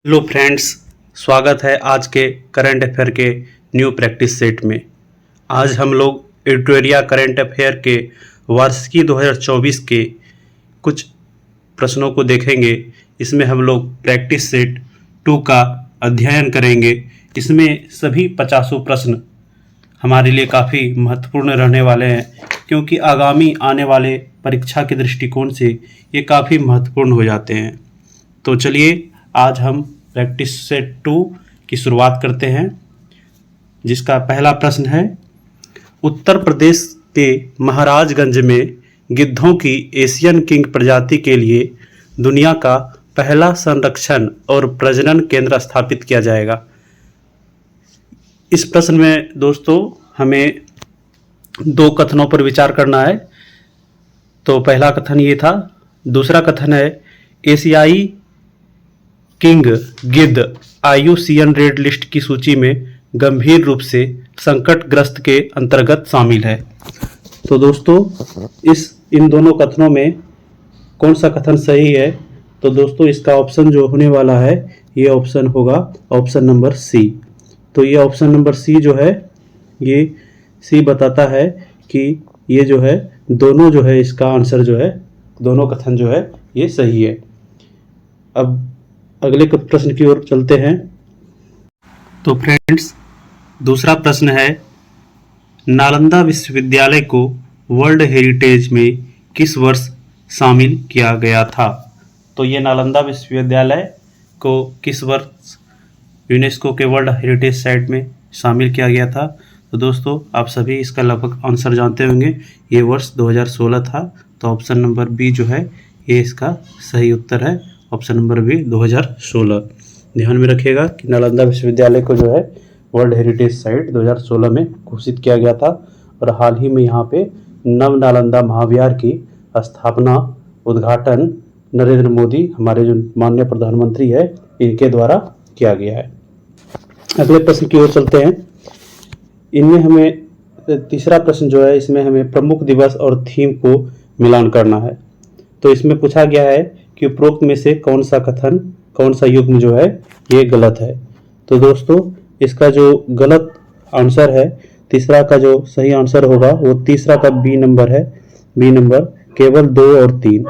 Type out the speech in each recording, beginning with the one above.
Hello friends, स्वागत है आज के करंट अफेयर के न्यू प्रैक्टिस सेट में। आज हम लोग एडिटोरिया करंट अफेयर के वार्षिकी 2024 के कुछ प्रश्नों को देखेंगे। इसमें हम लोग प्रैक्टिस सेट 2 का अध्ययन करेंगे। इसमें सभी 50 प्रश्न हमारे लिए काफ़ी महत्वपूर्ण रहने वाले हैं, क्योंकि आगामी आने वाले परीक्षा के दृष्टिकोण से ये काफ़ी महत्वपूर्ण हो जाते हैं। तो चलिए आज हम प्रैक्टिस सेट 2 की शुरुआत करते हैं, जिसका पहला प्रश्न है, उत्तर प्रदेश के महाराजगंज में गिद्धों की एशियन किंग प्रजाति के लिए दुनिया का पहला संरक्षण और प्रजनन केंद्र स्थापित किया जाएगा। इस प्रश्न में दोस्तों हमें 2 कथनों पर विचार करना है। तो पहला कथन ये था। दूसरा कथन है, एशियाई किंग गिद्ध IUCN रेड लिस्ट की सूची में गंभीर रूप से संकटग्रस्त के अंतर्गत शामिल है। तो दोस्तों इन दोनों कथनों में कौन सा कथन सही है? तो दोस्तों इसका ऑप्शन जो होने वाला है ये ऑप्शन होगा ऑप्शन नंबर सी। तो ये ऑप्शन नंबर सी जो है, ये सी बताता है कि ये जो है दोनों जो है इसका आंसर जो है, दोनों कथन जो है ये सही है। अब अगले प्रश्न की ओर चलते हैं। तो फ्रेंड्स दूसरा प्रश्न है, नालंदा विश्वविद्यालय को वर्ल्ड हेरिटेज में किस वर्ष शामिल किया गया था? तो ये नालंदा विश्वविद्यालय को किस वर्ष यूनेस्को के वर्ल्ड हेरिटेज साइट में शामिल किया गया था? तो दोस्तों आप सभी इसका लगभग आंसर जानते होंगे, ये वर्ष 2016 था। तो ऑप्शन नंबर बी जो है ये इसका सही उत्तर है, ऑप्शन नंबर बी 2016। ध्यान में रखिएगा कि नालंदा विश्वविद्यालय को जो है वर्ल्ड हेरिटेज साइट 2016 में घोषित किया गया था, और हाल ही में यहाँ पे नव नालंदा महाविहार की स्थापना उद्घाटन नरेंद्र मोदी, हमारे जो माननीय प्रधानमंत्री है, इनके द्वारा किया गया है। अगले प्रश्न की ओर चलते हैं। इनमें हमें तीसरा प्रश्न जो है, इसमें हमें प्रमुख दिवस और थीम को मिलान करना है। तो इसमें पूछा गया है कि उपरोक्त में से कौन सा कथन, कौन सा युग्म जो है ये गलत है? तो दोस्तों इसका जो गलत आंसर है, तीसरा का जो सही आंसर होगा वो तीसरा का बी नंबर है। बी नंबर केवल 2 और 3,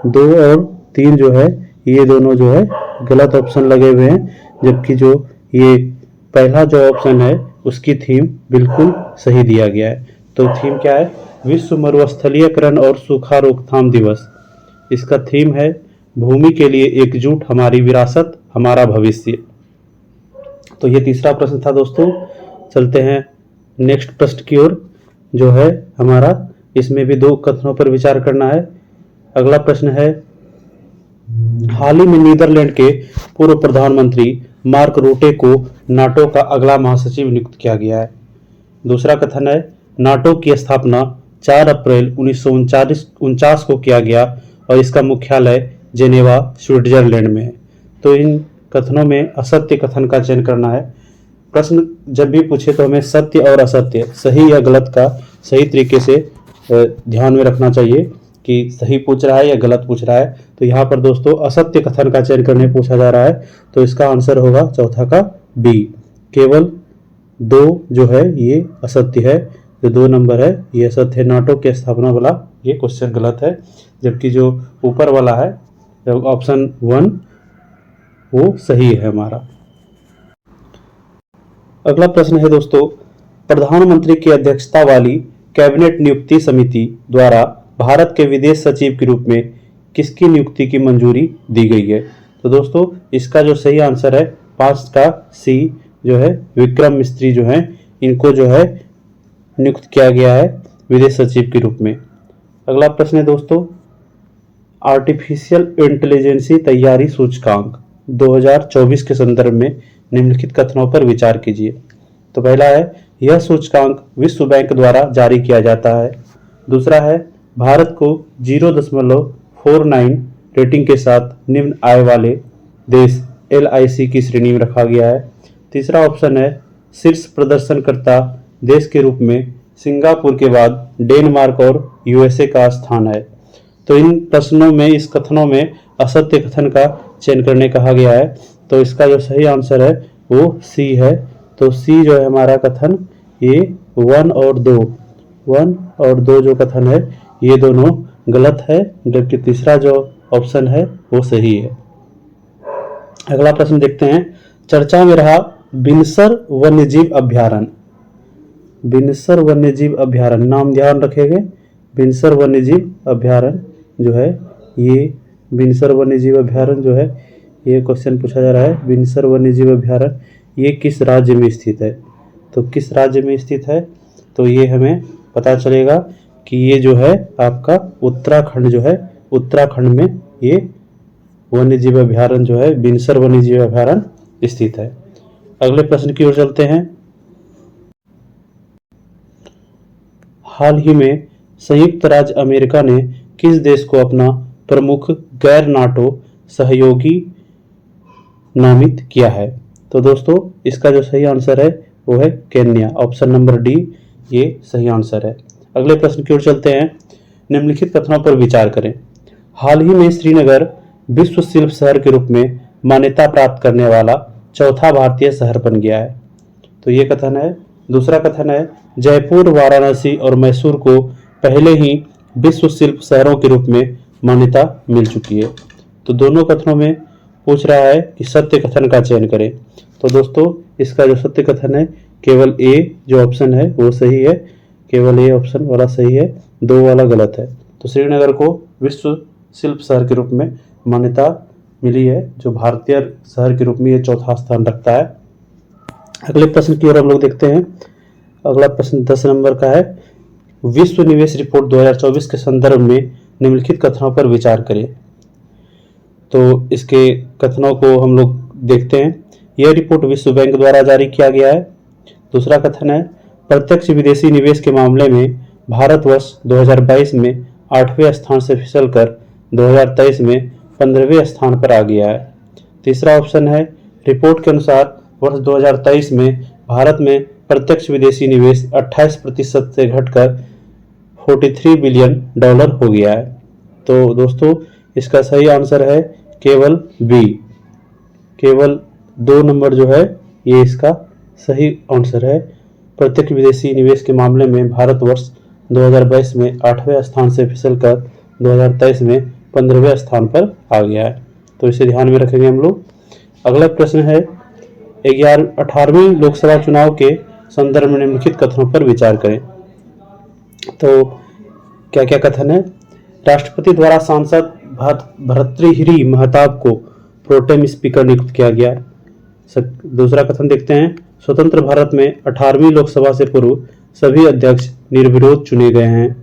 2 और 3 जो है ये दोनों जो है गलत ऑप्शन लगे हुए हैं, जबकि जो ये पहला जो ऑप्शन है उसकी थीम बिल्कुल सही दिया गया है। तो थीम क्या है? विश्व मरुस्थलीयकरण और सूखा रोकथाम दिवस। इसका थीम है भूमि के लिए एकजुट, हमारी विरासत हमारा भविष्य। तो ये तीसरा प्रश्न था दोस्तों। चलते हैं नेक्स्ट प्रश्न की ओर, जो है हमारा, इसमें भी 2 कथनों पर विचार करना है। अगला प्रश्न है, हाल ही में नीदरलैंड के पूर्व प्रधानमंत्री मार्क रूटे को नाटो का अगला महासचिव नियुक्त किया गया है। दूसरा कथन है, नाटो की स्थापना 4 अप्रैल 1949 को किया गया और इसका मुख्यालय जेनेवा स्विट्जरलैंड में है। तो इन कथनों में असत्य कथन का चयन करना है। प्रश्न जब भी पूछे तो हमें सत्य और असत्य, सही या गलत का सही तरीके से ध्यान में रखना चाहिए कि सही पूछ रहा है या गलत पूछ रहा है। तो यहाँ पर दोस्तों असत्य कथन का चयन करने पूछा जा रहा है, तो इसका आंसर होगा चौथा का बी। केवल 2 जो है ये असत्य है, जो 2 नंबर है ये असत्य है। नाटो के स्थापना वाला ये क्वेश्चन गलत है, जबकि जो ऊपर वाला है ऑप्शन 1 वो सही है हमारा। अगला प्रश्न है दोस्तों, प्रधानमंत्री की अध्यक्षता वाली कैबिनेट नियुक्ति समिति द्वारा भारत के विदेश सचिव के रूप में किसकी नियुक्ति की मंजूरी दी गई है? तो दोस्तों इसका जो सही आंसर है 5 का सी जो है, विक्रम मिस्त्री जो है, इनको जो है नियुक्त किया गया है विदेश सचिव के रूप में। अगला प्रश्न है दोस्तों, आर्टिफिशियल इंटेलिजेंसी तैयारी सूचकांक 2024 के संदर्भ में निम्नलिखित कथनों पर विचार कीजिए। तो पहला है, यह सूचकांक विश्व बैंक द्वारा जारी किया जाता है। दूसरा है, भारत को 0.49 रेटिंग के साथ निम्न आय वाले देश LIC की श्रेणी में रखा गया है। तीसरा ऑप्शन है, शीर्ष प्रदर्शनकर्ता देश के रूप में सिंगापुर के बाद डेनमार्क और USA का स्थान है। तो इन प्रश्नों में, इस कथनों में असत्य कथन का चयन करने कहा गया है। तो इसका जो सही आंसर है वो सी है। तो सी जो है हमारा कथन, ये 1 और 2 जो कथन है ये दोनों गलत है, जबकि तीसरा जो ऑप्शन है वो सही है। अगला प्रश्न देखते हैं। चर्चा में रहा बिनसर वन्यजीव अभ्यारण्य। बिनसर वन्यजीव अभ्यारण्य, नाम ध्यान रखेंगे। बिनसर वन्यजीव अभ्यारण्य जो है, ये बिनसर वन्यजीव अभ्यारण्य जो है, ये क्वेश्चन पूछा जा रहा है। बिनसर वन्यजीव अभ्यारण्य ये किस राज्य में स्थित है? तो किस राज्य में स्थित है, तो ये हमें पता चलेगा कि ये जो है आपका उत्तराखंड जो है, उत्तराखंड में ये वन्यजीव अभ्यारण्य जो है, बिनसर वन्यजीव अभ्यारण्य स्थित है। अगले प्रश्न की ओर चलते हैं। हाल ही में संयुक्त राज्य अमेरिका ने किस देश को अपना प्रमुख गैर नाटो सहयोगी नामित किया है? तो दोस्तों इसका जो सही आंसर है वो है केन्या। ऑप्शन नंबर डी ये सही आंसर है। अगले प्रश्न की ओर चलते हैं। निम्नलिखित कथनों पर विचार करें। हाल ही में श्रीनगर विश्व शिल्प शहर के रूप में मान्यता प्राप्त करने वाला चौथा भारतीय शहर बन गया है। तो ये कथन है। दूसरा कथन है जयपुर, वाराणसी और मैसूर को पहले ही विश्व शिल्प शहरों के रूप में मान्यता मिल चुकी है। तो दोनों कथनों में पूछ रहा है कि सत्य कथन का चयन करें। तो दोस्तों इसका जो सत्य कथन है केवल ए जो ऑप्शन है वो सही है, केवल ए ऑप्शन वाला सही है, 2 वाला गलत है। तो श्रीनगर को विश्व शिल्प शहर के रूप में मान्यता मिली है, जो भारतीय शहर के रूप में ये चौथा स्थान रखता है। अगले प्रश्न की ओर हम लोग देखते हैं। अगला प्रश्न 10 नंबर का है। विश्व निवेश रिपोर्ट 2024 के संदर्भ में निम्नलिखित कथनों पर विचार करें। तो इसके कथनों को हम लोग देखते हैं। यह रिपोर्ट विश्व बैंक द्वारा जारी किया गया है। दूसरा कथन है प्रत्यक्ष विदेशी निवेश के मामले में भारतवर्ष 2022 में 8वें स्थान से फिसलकर 2023 में 15वें स्थान पर आ गया है। तीसरा ऑप्शन है रिपोर्ट के अनुसार वर्ष 2023 में भारत में प्रत्यक्ष विदेशी निवेश 28% से घटकर $43 बिलियन हो गया है। तो दोस्तों इसका सही आंसर है केवल बी, केवल 2 नंबर जो है ये इसका सही आंसर है। प्रत्यक्ष विदेशी निवेश के मामले में भारतवर्ष 2022 में 8वें स्थान से फिसलकर 2023 में 15वें स्थान पर आ गया है। तो इसे ध्यान में रखेंगे हम लोग। अगला प्रश्न है 18वें लोकसभा चुनाव के संदर्भ में निम्नलिखित कथनों पर विचार करें। तो क्या क्या कथन है। राष्ट्रपति द्वारा सांसद भर्तृहरि महताब को प्रोटेम स्पीकर नियुक्त किया गया। दूसरा कथन देखते हैं। स्वतंत्र भारत में 18वीं लोकसभा से पूर्व सभी अध्यक्ष निर्विरोध चुने गए हैं।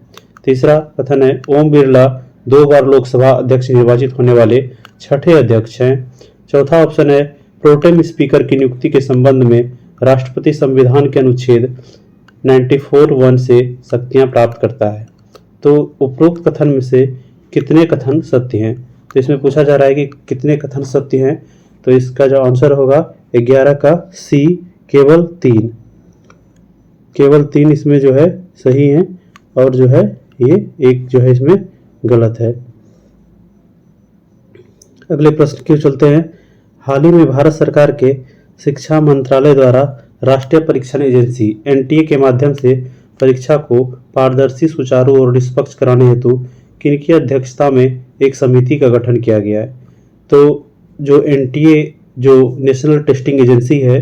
तीसरा कथन है ओम बिरला 2 बार लोकसभा अध्यक्ष निर्वाचित होने वाले 6ठे अध्यक्ष हैं। चौथा ऑप्शन है प्रोटेम स्पीकर की नियुक्ति के संबंध में राष्ट्रपति संविधान के अनुच्छेद 94(1) से शक्तियां प्राप्त करता है। तो उपरोक्त कथन में से कितने कथन सत्य हैं? तो इसमें पूछा जा रहा है कि कितने कथन सत्य हैं। तो इसका जो आंसर होगा 11 का सी, केवल 3, केवल 3 इसमें जो है सही है, और जो है ये एक जो है इसमें गलत है। अगले प्रश्न की ओर चलते हैं। हाल ही में भारत सरकार के शिक्षा मंत्रालय द्वारा राष्ट्रीय परीक्षण एजेंसी एनटीए के माध्यम से परीक्षा को पारदर्शी, सुचारू और निष्पक्ष कराने हेतु किनकी अध्यक्षता में एक समिति का गठन किया गया है? तो जो एनटीए जो नेशनल टेस्टिंग एजेंसी है,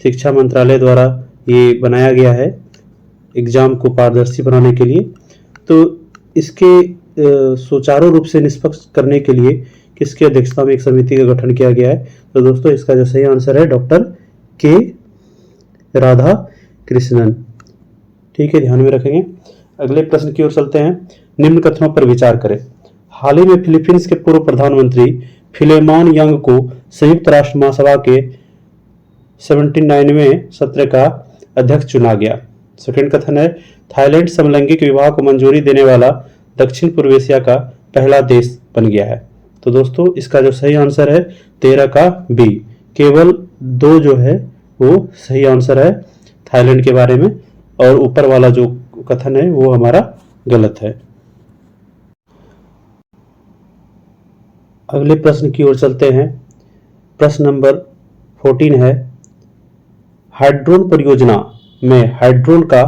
शिक्षा मंत्रालय द्वारा ये बनाया गया है एग्जाम को पारदर्शी बनाने के लिए। तो इसके सुचारू रूप से निष्पक्ष करने के लिए किसकी अध्यक्षता में एक समिति का गठन किया गया है? तो दोस्तों इसका जो सही आंसर है डॉक्टर के राधा कृष्णन। ठीक है, ध्यान में रखेंगे। अगले प्रश्न की ओर चलते हैं। निम्न कथनों पर विचार करें। हाल ही में फिलीपींस के पूर्व प्रधानमंत्री फिलेमॉन यंग को संयुक्त राष्ट्र महासभा के 79वें सत्र का अध्यक्ष चुना गया। सेकंड कथन है थाईलैंड समलैंगिक विवाह को मंजूरी देने वाला दक्षिण पूर्व एशिया का पहला देश बन गया है। तो दोस्तों इसका जो सही आंसर है 13 का बी, केवल 2 जो है वो सही आंसर है थाईलैंड के बारे में, और ऊपर वाला जो कथन है वो हमारा गलत है। अगले प्रश्न की ओर चलते हैं। प्रश्न नंबर 14 है, हाइड्रोन परियोजना में हाइड्रोन का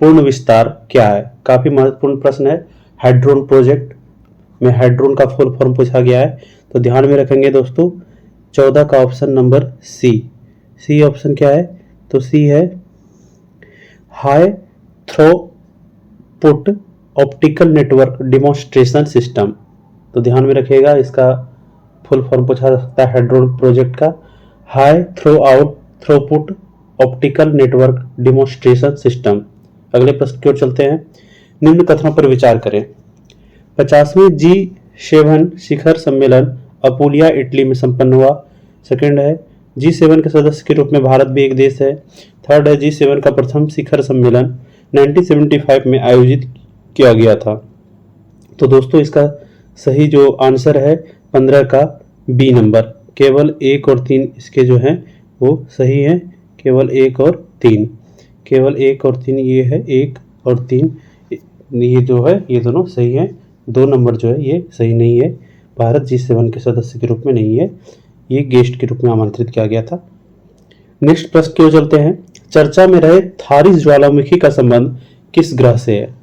पूर्ण विस्तार क्या है? काफी महत्वपूर्ण प्रश्न है। हाइड्रोन प्रोजेक्ट में हाइड्रोन का फुल फॉर्म पूछा गया है, तो ध्यान में रखेंगे दोस्तों 14 का ऑप्शन नंबर सी ऑप्शन क्या है? तो सी है high throughput optical network demonstration system. तो ध्यान में रखिएगा, इसका फुल फॉर्म पूछा जा सकता है हाइड्रोन प्रोजेक्ट का, high throughput optical network demonstration system. अगले प्रश्न की ओर चलते हैं। निम्न कथनों पर विचार करें। 50वें G7 शिखर सम्मेलन अपुलिया इटली में संपन्न हुआ। सेकंड है, G7 के सदस्य के रूप में भारत भी एक देश है। थर्ड है, G7 का प्रथम शिखर सम्मेलन 1975 में आयोजित किया गया था। तो दोस्तों इसका सही जो आंसर है 15 का बी नंबर, केवल 1 और 3 इसके जो हैं वो सही हैं। केवल 1 और 3, केवल 1 और 3 ये है, 1 और 3 ये जो है ये दोनों सही हैं। 2 नंबर जो है ये सही नहीं है, भारत G7 के सदस्य के रूप में नहीं है, ये गेस्ट के रूप में आमंत्रित किया गया था। नेक्स्ट प्रश्न की ओर चलते हैं। चर्चा में रहे थारिस ज्वालामुखी का संबंध किस ग्रह से है?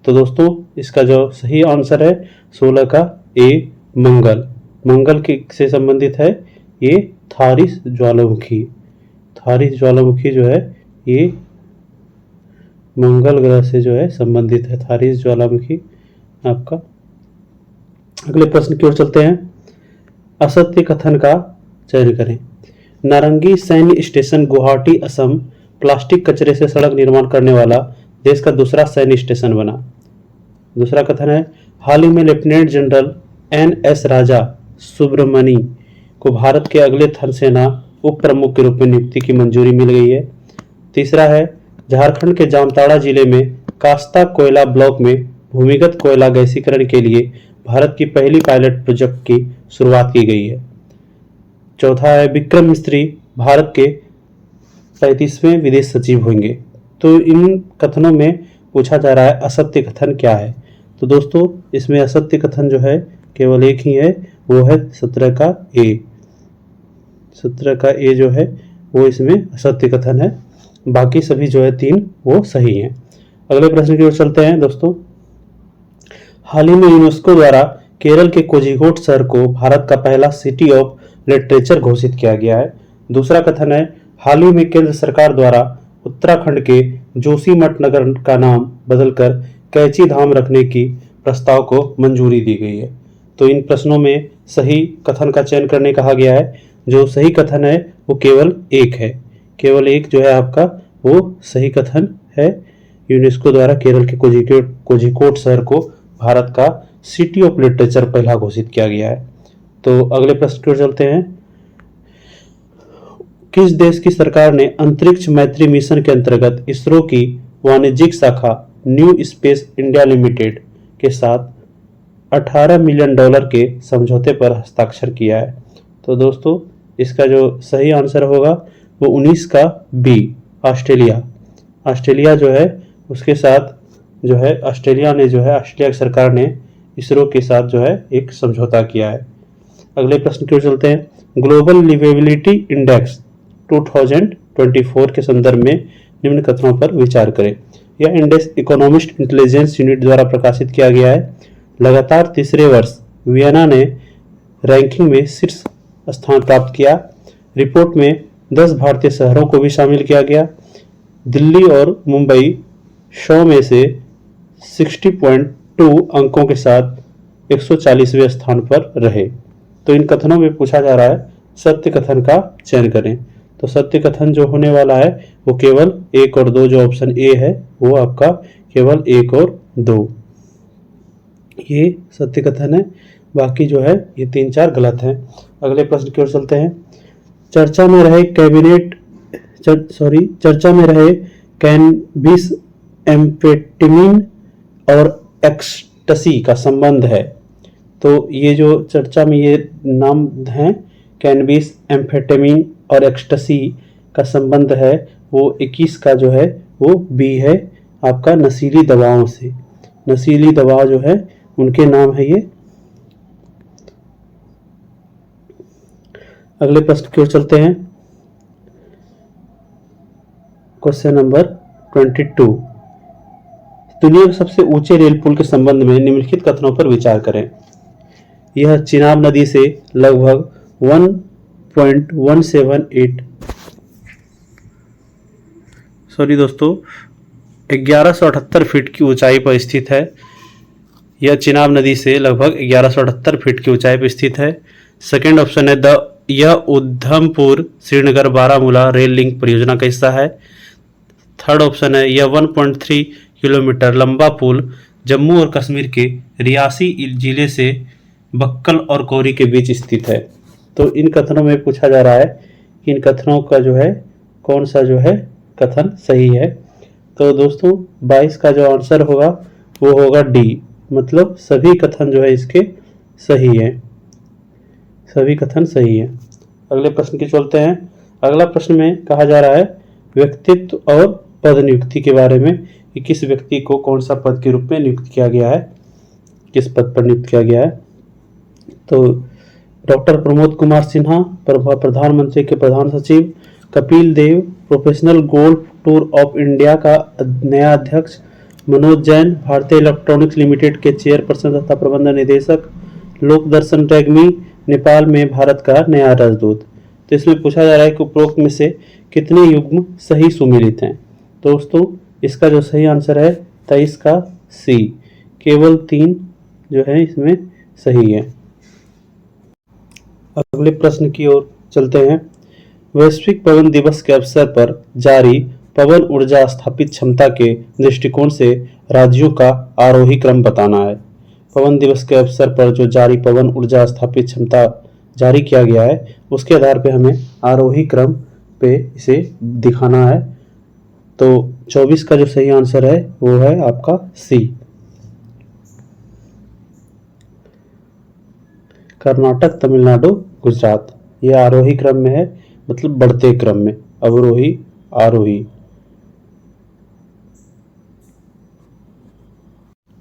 तो दोस्तों इसका जो सही आंसर है 16 का ए मंगल, मंगल के से संबंधित है ये थारिस ज्वालामुखी। थारिस ज्वालामुखी जो है ये मंगल ग्रह से जो है संबंधित है थारिस ज्वालामुखी आपका। अगले प्रश्न की ओर चलते हैं। असत्य कथन का चयन करें। नारंगी सैन्य स्टेशन गुवाहाटी असम प्लास्टिक कचरे से सड़क निर्माण करने वाला देश का दूसरा सैन्य स्टेशन बना। दूसरा कथन है, हाल ही में लेफ्टिनेंट जनरल NS राजा सुब्रमणी को भारत के अगले थल सेना उप प्रमुख के रूप में नियुक्ति की मंजूरी मिल गई है। तीसरा है, झारखंड के जामताड़ा जिले में कास्ता कोयला ब्लॉक में भूमिगत कोयला गैसीकरण के लिए भारत की पहली पायलट प्रोजेक्ट की शुरुआत की गई है। चौथा है, विक्रम मिस्री भारत के 35वें विदेश सचिव होंगे। तो इन कथनों में पूछा जा रहा है असत्य कथन क्या है? तो दोस्तों इसमें असत्य कथन जो है केवल एक ही है, वो है 17 का ए। 17 का ए जो है वो इसमें असत्य कथन है, बाकी सभी जो है 3 वो सही हैं। अगले प्रश्न की ओर चलते हैं दोस्तों। हाल ही में यूनेस्को द्वारा केरल के कोझिकोड शहर को भारत का पहला सिटी ऑफ लिटरेचर घोषित किया गया है। दूसरा कथन है, हाल ही में केंद्र सरकार द्वारा उत्तराखंड के जोशीमठ नगर का नाम बदलकर कैची धाम रखने की प्रस्ताव को मंजूरी दी गई है। तो इन प्रश्नों में सही कथन का चयन करने कहा गया है। जो सही कथन है वो केवल एक है, केवल एक जो है आपका वो सही कथन है। यूनेस्को द्वारा केरल के कोझिकोड शहर को भारत का सिटी ऑफ लिटरेचर पहला घोषित किया गया है। तो अगले प्रश्न की ओर चलते हैं। किस देश की सरकार ने अंतरिक्ष मैत्री मिशन के अंतर्गत इसरो की वाणिज्यिक शाखा न्यू स्पेस इंडिया लिमिटेड के साथ $18 मिलियन के समझौते पर हस्ताक्षर किया है? तो दोस्तों इसका जो सही आंसर होगा वो 19 का बी, ऑस्ट्रेलिया। ऑस्ट्रेलिया जो है उसके साथ जो है ऑस्ट्रेलिया की सरकार ने इसरो के साथ जो है एक समझौता किया है। अगले प्रश्न की ओर चलते हैं। ग्लोबल लिवेबिलिटी इंडेक्स 2024 के संदर्भ में निम्न कथनों पर विचार करें। यह इंडेक्स इकोनॉमिस्ट इंटेलिजेंस यूनिट द्वारा प्रकाशित किया गया है। लगातार तीसरे वर्ष वियना ने रैंकिंग में शीर्ष स्थान प्राप्त किया। रिपोर्ट में 10 भारतीय शहरों को भी शामिल किया गया। दिल्ली और मुंबई 100 में से 60.2 अंकों के साथ 140वें स्थान पर रहे। तो इन कथनों में पूछा जा रहा है सत्य कथन का चयन करें। तो सत्य कथन जो होने वाला है वो केवल 1 और 2, जो ऑप्शन ए है वो आपका केवल 1 और 2 ये सत्य कथन है, बाकी जो है ये 3-4 गलत हैं। अगले प्रश्न की ओर चलते हैं। चर्चा में रहे कैनबिस एम्फेटामिन और एक्सटसी का संबंध है। तो ये जो चर्चा में ये नाम हैं कैनबिस एम्फेटामिन और एक्सटसी का संबंध है वो 21 का जो है वो बी है आपका, नशीली दवाओं से। नशीली दवा जो है उनके नाम है ये। अगले प्रश्न की ओर चलते हैं। Question number 22। दुनिया के सबसे ऊंचे रेल पुल के संबंध में निम्नलिखित कथनों पर विचार करें। यह चिनाब नदी से लगभग 1.178 1178 फीट की ऊंचाई पर स्थित है। यह चिनाब नदी से लगभग 1178 फीट की ऊंचाई पर स्थित है। सेकेंड ऑप्शन है यह उधमपुर श्रीनगर बारामूला रेल लिंक परियोजना का हिस्सा है। थर्ड ऑप्शन है यह 1.3 किलोमीटर लंबा पुल जम्मू और कश्मीर के रियासी जिले से बक्कल और कौरी के बीच स्थित है। तो इन कथनों में पूछा जा रहा है कि इन कथनों का जो है कौन सा जो है कथन सही है। तो दोस्तों 22 का जो आंसर होगा वो होगा डी, मतलब सभी कथन जो है इसके सही है, सभी कथन सही है। अगले प्रश्न की चलते हैं। अगला प्रश्न में कहा जा रहा है व्यक्तित्व और पद नियुक्ति के बारे में कि किस व्यक्ति को कौन सा पद के रूप में नियुक्त किया गया है, किस पद पर नियुक्त किया गया है। तो डॉक्टर प्रमोद कुमार सिन्हा प्रधानमंत्री के प्रधान सचिव, Kapil Dev professional golf tour of India का नया अध्यक्ष, मनोज जैन भारतीय इलेक्ट्रॉनिक्स लिमिटेड के चेयरपर्सन तथा प्रबंध निदेशक, लोक दर्शन टैगमी नेपाल में भारत का नया राजदूत। तो इसमें पूछा जा रहा है कि उपरोक्त में से कितने युग्म सही सुमेलित हैं। दोस्तों इसका जो सही आंसर है 23 का सी, केवल 3 जो है इसमें सही है। अगले प्रश्न की ओर चलते हैं। वैश्विक पवन दिवस के अवसर पर जारी पवन ऊर्जा स्थापित क्षमता के दृष्टिकोण से राज्यों का आरोही क्रम बताना है। पवन दिवस के अवसर पर जो जारी पवन ऊर्जा स्थापित क्षमता जारी किया गया है उसके आधार पे हमें आरोही क्रम पे इसे दिखाना है। तो 24 का जो सही आंसर है वो है आपका सी, कर्नाटक तमिलनाडु गुजरात। ये आरोही क्रम में है, मतलब बढ़ते क्रम में, अवरोही आरोही।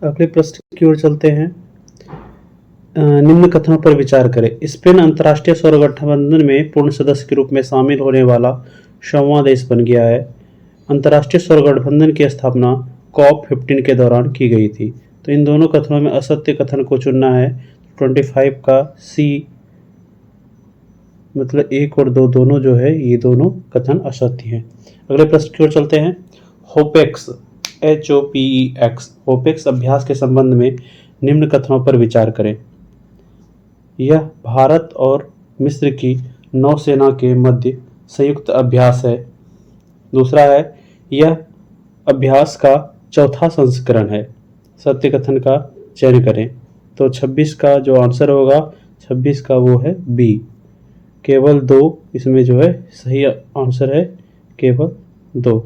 अगले प्रश्न की ओर चलते हैं। निम्न कथनों पर विचार करें। स्पेन अंतर्राष्ट्रीय सौर गठबंधन में पूर्ण सदस्य के रूप में शामिल होने वाला 100वां देश बन गया है। अंतर्राष्ट्रीय सौर गठबंधन की स्थापना COP15 के दौरान की गई थी। तो इन दोनों कथनों में असत्य कथन को चुनना है। 25 का सी, मतलब 1 और 2 दोनों जो है ये दोनों कथन असत्य हैं। अगले प्रश्न की ओर चलते हैं। होपेक्स HOPEX होपेक्स अभ्यास के संबंध में निम्न कथनों पर विचार करें। यह भारत और मिस्र की नौसेना के मध्य संयुक्त अभ्यास है। दूसरा है यह अभ्यास का चौथा संस्करण है। सत्य कथन का चयन करें। तो 26 का जो आंसर होगा 26 का वो है बी, केवल 2 इसमें जो है सही आंसर है, केवल 2।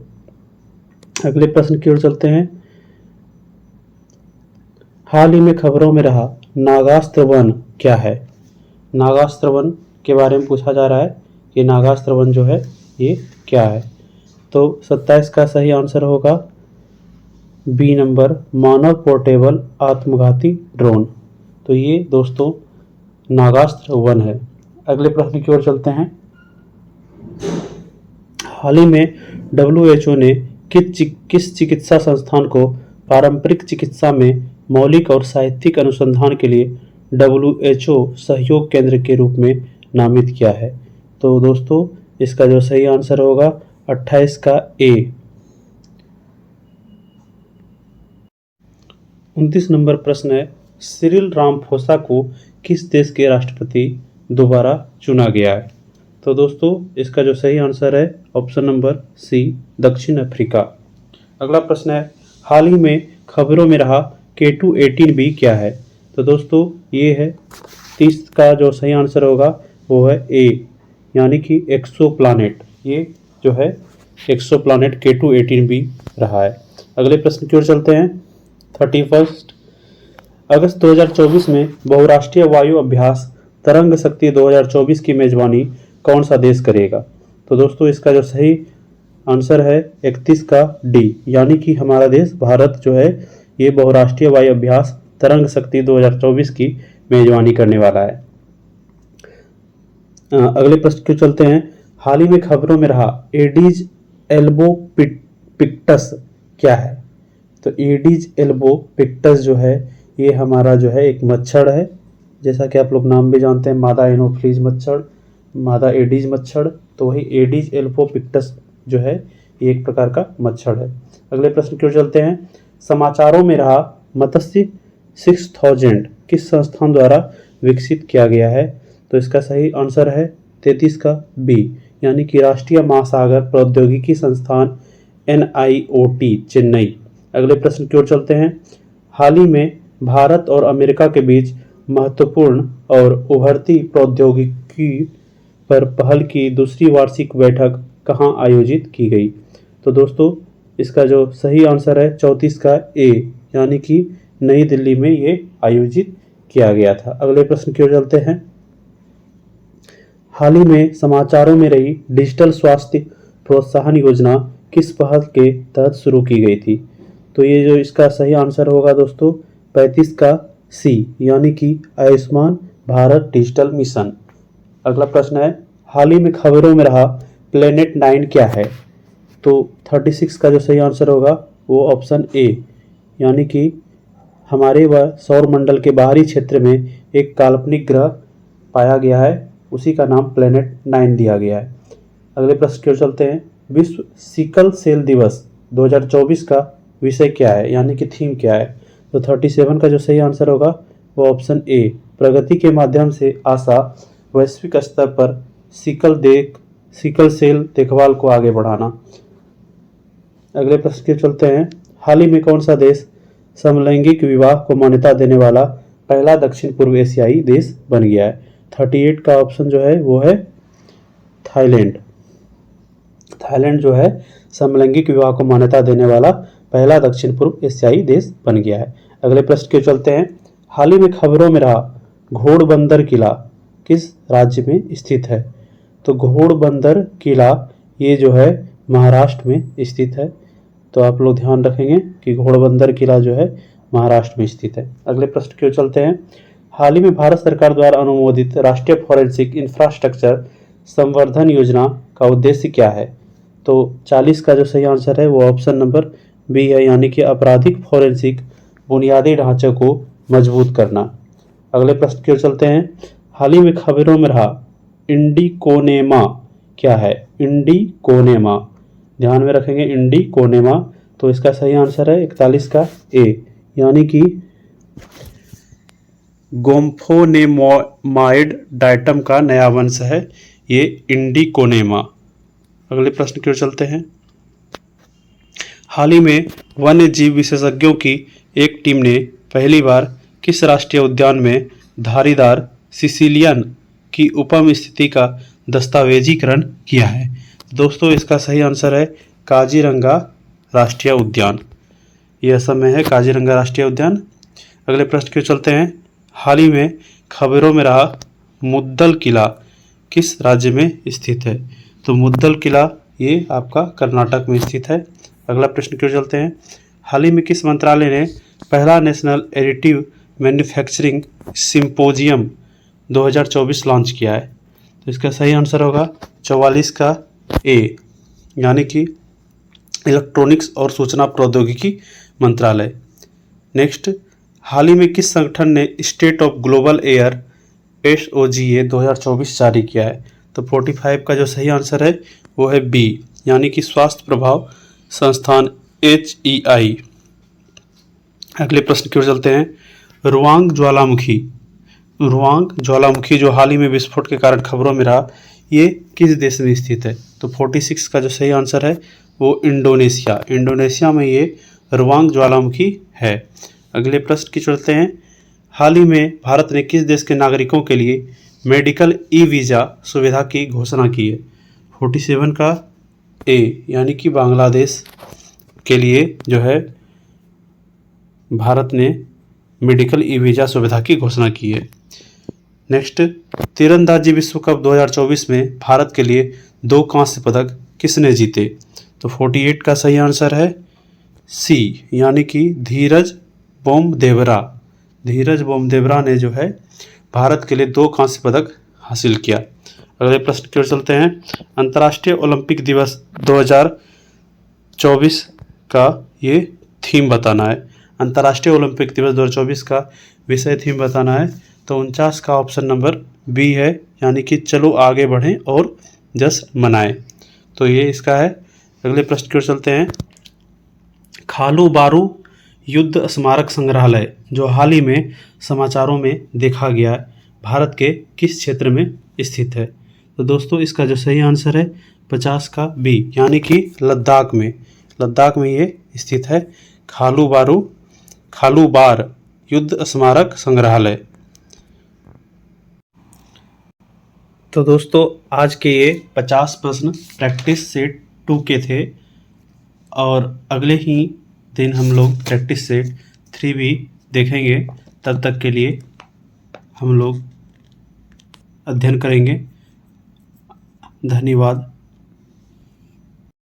अगले प्रश्न की ओर चलते हैं। हाल ही में खबरों में रहा नागास्त्र वन क्या है। नागास्त्र वन के बारे में पूछा जा रहा है कि नागास्त्र वन जो है ये क्या है। तो 27 का सही आंसर होगा बी नंबर, मानव पोर्टेबल आत्मघाती ड्रोन। तो ये दोस्तों नागास्त्र वन है। अगले प्रश्न की ओर चलते हैं। हाल ही में WHO ने किस चिकित्सा संस्थान को पारंपरिक चिकित्सा में मौलिक और साहित्यिक अनुसंधान के लिए WHO सहयोग केंद्र के रूप में नामित किया है। तो दोस्तों इसका जो सही आंसर होगा 28 का ए। 29 नंबर प्रश्न है। सिरिल रामाफोसा को किस देश के राष्ट्रपति दोबारा चुना गया है। तो दोस्तों इसका जो सही आंसर है ऑप्शन नंबर सी, दक्षिण अफ्रीका। अगला प्रश्न है। हाल ही में खबरों में रहा K2-18b क्या है। तो दोस्तों ये है 30 का जो सही आंसर होगा वो है ए, यानी कि एक्सो प्लानेट। ये जो है एक्सो प्लानेट K2-18b रहा है। अगले प्रश्न की ओर चलते हैं। 31 अगस्त 2024 में बहुराष्ट्रीय वायु अभ्यास तरंग शक्ति 2024 की मेजबानी कौन सा देश करेगा। तो दोस्तों इसका जो सही आंसर है 31 का डी, यानी कि हमारा देश भारत जो है ये बहुराष्ट्रीय वायु अभ्यास तरंग शक्ति 2024 की मेजबानी करने वाला है। अगले प्रश्न क्यों चलते हैं। हाल ही में खबरों में रहा एडीज एल्बो पिक्टस क्या है। तो एडीज एल्बो पिक्टस जो है ये हमारा जो है एक मच्छर है, जैसा कि आप लोग नाम भी जानते हैं, मादा एनोफ्लीज मच्छर, मादा एडीज मच्छर। तो वही एडीज एल्बो पिक्टस जो है ये एक प्रकार का मच्छर है। अगले प्रश्न क्यों चलते हैं। समाचारों में रहा मत्स्य 6000 किस संस्थान द्वारा विकसित किया गया है। तो इसका सही आंसर है 33 का बी, यानी कि राष्ट्रीय महासागर प्रौद्योगिकी संस्थान NIOT चेन्नई। अगले प्रश्न की ओर चलते हैं। हाल ही में भारत और अमेरिका के बीच महत्वपूर्ण और उभरती प्रौद्योगिकी पर पहल की दूसरी वार्षिक बैठक कहाँ आयोजित की गई। तो दोस्तों इसका जो सही आंसर है 34 का ए, यानी कि नई दिल्ली में ये आयोजित किया गया था। अगले प्रश्न की ओर चलते हैं। हाल ही में समाचारों में रही डिजिटल स्वास्थ्य प्रोत्साहन योजना किस पहल के तहत शुरू की गई थी। तो ये जो इसका सही आंसर होगा दोस्तों 35 का सी, यानी कि आयुष्मान भारत डिजिटल मिशन। अगला प्रश्न है। हाल ही में खबरों में रहा प्लेनेट 9 क्या है। तो 36 का जो सही आंसर होगा वो ऑप्शन ए, यानी कि हमारे वह सौर मंडल के बाहरी क्षेत्र में एक काल्पनिक ग्रह पाया गया है, उसी का नाम प्लेनेट 9 दिया गया है। अगले प्रश्न की ओर चलते हैं। विश्व सिकल सेल दिवस 2024 का विषय क्या है, यानी कि थीम क्या है। तो 37 का जो सही आंसर होगा वो ऑप्शन ए, प्रगति के माध्यम से आशा वैश्विक स्तर पर सिकल सेल देखभाल को आगे बढ़ाना। अगले प्रश्न के चलते हैं। हाल ही में कौन सा देश समलैंगिक विवाह को मान्यता देने वाला पहला दक्षिण पूर्व एशियाई देश बन गया है। 38 का ऑप्शन जो है वो है थाईलैंड। थाईलैंड जो है समलैंगिक विवाह को मान्यता देने वाला पहला दक्षिण पूर्व एशियाई देश बन गया है। अगले प्रश्न के चलते हैं। हाल ही में खबरों में रहा घोड़बंदर किला किस राज्य में स्थित है। तो घोड़बंदर किला ये जो है महाराष्ट्र में स्थित है। तो आप लोग ध्यान रखेंगे कि घोड़बंदर किला जो है महाराष्ट्र में स्थित है। अगले प्रश्न की ओर चलते हैं। हाल ही में भारत सरकार द्वारा अनुमोदित राष्ट्रीय फॉरेंसिक इंफ्रास्ट्रक्चर संवर्धन योजना का उद्देश्य क्या है। तो 40 का जो सही आंसर है वो ऑप्शन नंबर बी है, यानी कि आपराधिक फॉरेंसिक बुनियादी ढांचे को मजबूत करना। अगले प्रश्न की ओर चलते हैं। हाल ही में खबरों में रहा इंडिकोनेमा क्या है। इंडिकोनेमा ध्यान में रखेंगे, इंडिकोनेमा। तो इसका सही आंसर है 41 का ए, यानी कि गोम्फोनेमाइड डाइटम का नया वंश है ये इंडिकोनेमा। अगले प्रश्न की ओर चलते हैं। हाल ही में वन्य जीव विशेषज्ञों की एक टीम ने पहली बार किस राष्ट्रीय उद्यान में धारीदार सिसिलियन की उपम स्थिति का दस्तावेजीकरण किया है। दोस्तों इसका सही आंसर है काजीरंगा राष्ट्रीय उद्यान। ये असम में है काजीरंगा राष्ट्रीय उद्यान। अगले प्रश्न की ओर चलते हैं। हाल ही में खबरों में रहा मुद्दल किला किस राज्य में स्थित है। तो मुद्दल किला ये आपका कर्नाटक में स्थित है। अगला प्रश्न की ओर चलते हैं। हाल ही में किस मंत्रालय ने पहला national additive manufacturing symposium 2024 launch किया है। तो इसका सही आंसर होगा 44 का ए, यानी कि इलेक्ट्रॉनिक्स और सूचना प्रौद्योगिकी मंत्रालय। नेक्स्ट, हाल ही में किस संगठन ने state of global air SOGA 2024 जारी किया है। तो 45 का जो सही आंसर है वो है बी, यानी कि स्वास्थ्य प्रभाव संस्थान HEI। अगले प्रश्न की ओर चलते हैं। रुआंग ज्वालामुखी जो हाल ही में विस्फोट के कारण खबरों में रहा ये किस देश में स्थित है। तो 46 का जो सही आंसर है वो इंडोनेशिया में ये रुआंग ज्वालामुखी है। अगले प्रश्न की चलते हैं। हाल ही में भारत ने किस देश के नागरिकों के लिए मेडिकल वीज़ा सुविधा की घोषणा की है। 47 का ए, यानी कि बांग्लादेश के लिए जो है भारत ने मेडिकल वीज़ा सुविधा की घोषणा की है। नेक्स्ट, तीरंदाजी विश्व कप 2024 में भारत के लिए 2 कांस्य पदक किसने जीते। तो 48 का सही आंसर है सी, यानी कि धीरज बोमदेवरा ने जो है भारत के लिए 2 कांस्य पदक हासिल किया। अगले प्रश्न की ओर चलते हैं। अंतर्राष्ट्रीय ओलंपिक दिवस 2024 का ये थीम बताना है। अंतर्राष्ट्रीय ओलंपिक दिवस 2024 का विषय थीम बताना है। तो 49 का ऑप्शन नंबर बी है, यानी कि चलो आगे बढ़ें और जश्न मनाएं। तो ये इसका है। अगले प्रश्न की ओर चलते हैं। खालू बारू युद्ध स्मारक संग्रहालय जो हाल ही में समाचारों में देखा गया है, भारत के किस क्षेत्र में स्थित है? तो दोस्तों इसका जो सही आंसर है 50 का बी, यानी कि लद्दाख में। लद्दाख में ये स्थित है खालू बार युद्ध स्मारक संग्रहालय। तो दोस्तों आज के ये 50 प्रश्न प्रैक्टिस सेट 2 के थे, और अगले ही दिन हम लोग प्रैक्टिस सेट 3 भी देखेंगे। तब तक के लिए हम लोग अध्ययन करेंगे। धन्यवाद।